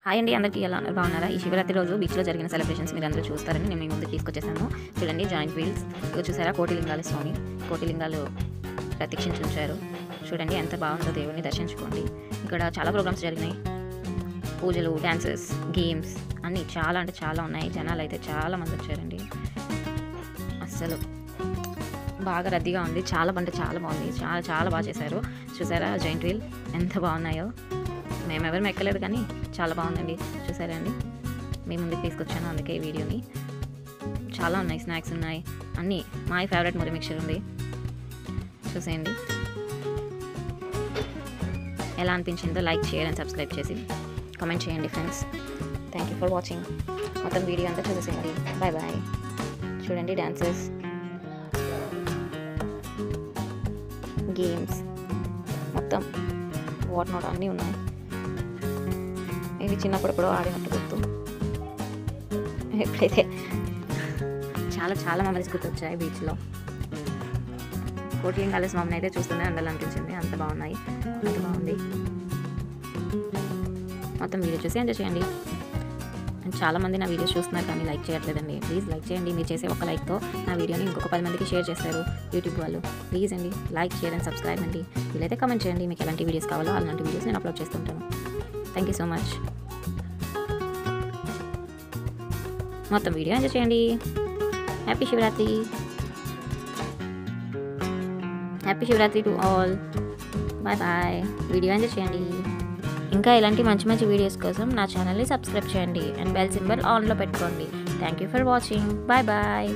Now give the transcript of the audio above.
Hi అండి, అందరికీ ఎలా ఉన్నారు? బాగున్నారా? ఈ శివరాత్రి రోజు బీచ్లో జరిగిన సెలబ్రేషన్స్ మీరు అందరూ చూస్తారని నేను మీ ముందుకు తీసుకొచ్చేసాను. చూడండి, జాయింట్ వీల్స్ ఇవి చూసారా, కోటిలింగాల స్వామి కోటిలింగాలు ప్రత్యక్షించి ఉంచారు. చూడండి ఎంత బాగుందో, దేవుడిని దర్శించుకోండి. ఇక్కడ చాలా ప్రోగ్రామ్స్ జరిగినాయి, పూజలు, డ్యాన్సెస్, గేమ్స్ అన్నీ చాలా అంటే చాలా ఉన్నాయి. జనాలు అయితే చాలా మంది వచ్చారండి. అస్సలు బాగా రద్దీగా ఉంది. చాలా బాగుంది, చాలా చాలా బాగా చేశారు. చూసారా జాయింట్ వీల్ ఎంత బాగున్నాయో. మేమెవరు ఎక్కలేదు కానీ చాలా బాగుందండి. చూసారండి, మీ ముందుకు తీసుకొచ్చాను, అందుకే ఈ వీడియోని. చాలా ఉన్నాయి, స్నాక్స్ ఉన్నాయి, అన్నీ. మై ఫేవరెట్ మురి మిక్చర్ ఉంది, చూసేయండి. ఎలా అనిపించిందో లైక్, షేర్ అండ్ సబ్స్క్రైబ్ చేసి కామెంట్ చేయండి friends. Thank you for watching. మొత్తం వీడియో అంతా చూసేసేయండి. Bye bye. చూడండి, డాన్సెస్, గేమ్స్, మొత్తం వాట్ నాట్ అన్నీ ఉన్నాయి. ఇది చిన్నప్పుడు ఎప్పుడో ఆడినట్టు గుర్తు. ఎప్పుడైతే చాలా చాలా మెమరీస్ గుర్తొచ్చాయి బీచ్లో. కోటిలింగాల స్వామిని అయితే చూస్తూనే ఉండాలనిపించింది, అంత బాగున్నాయి, అంత బాగుంది. మొత్తం వీడియో చూసి ఎంజాయ్ చేయండి. చాలామంది నా వీడియోస్ చూస్తున్నారు కానీ లైక్ చేయట్లేదండి. ప్లీజ్ లైక్ చేయండి. మీరు చేసే ఒక లైక్తో నా వీడియోని ఇంకొక 10 మందికి షేర్ చేస్తారు యూట్యూబ్ వాళ్ళు. ప్లీజ్ అండి, లైక్, షేర్ అండ్ సబ్స్క్రైబ్ అండి. వీలైతే కామెంట్ చేయండి మీకు ఎలాంటి వీడియోస్ కావాలో అలాంటి వీడియోస్ నేను అప్లోడ్ చేస్తుంటాను. థ్యాంక్ యూ సో మచ్. మొత్తం వీడియో ఎంజాయ్ చేయండి. Happy Shivaratri. Happy Shivaratri to all. Bye bye. Video enjoy చేయండి. ఇంకా ఇలాంటి మంచి మంచి వీడియోస్ కోసం నా ఛానల్ని సబ్స్క్రైబ్ చేయండి అండ్ బెల్ సింబల్ ఆన్లో పెట్టుకోండి. Thank you for watching. Bye bye.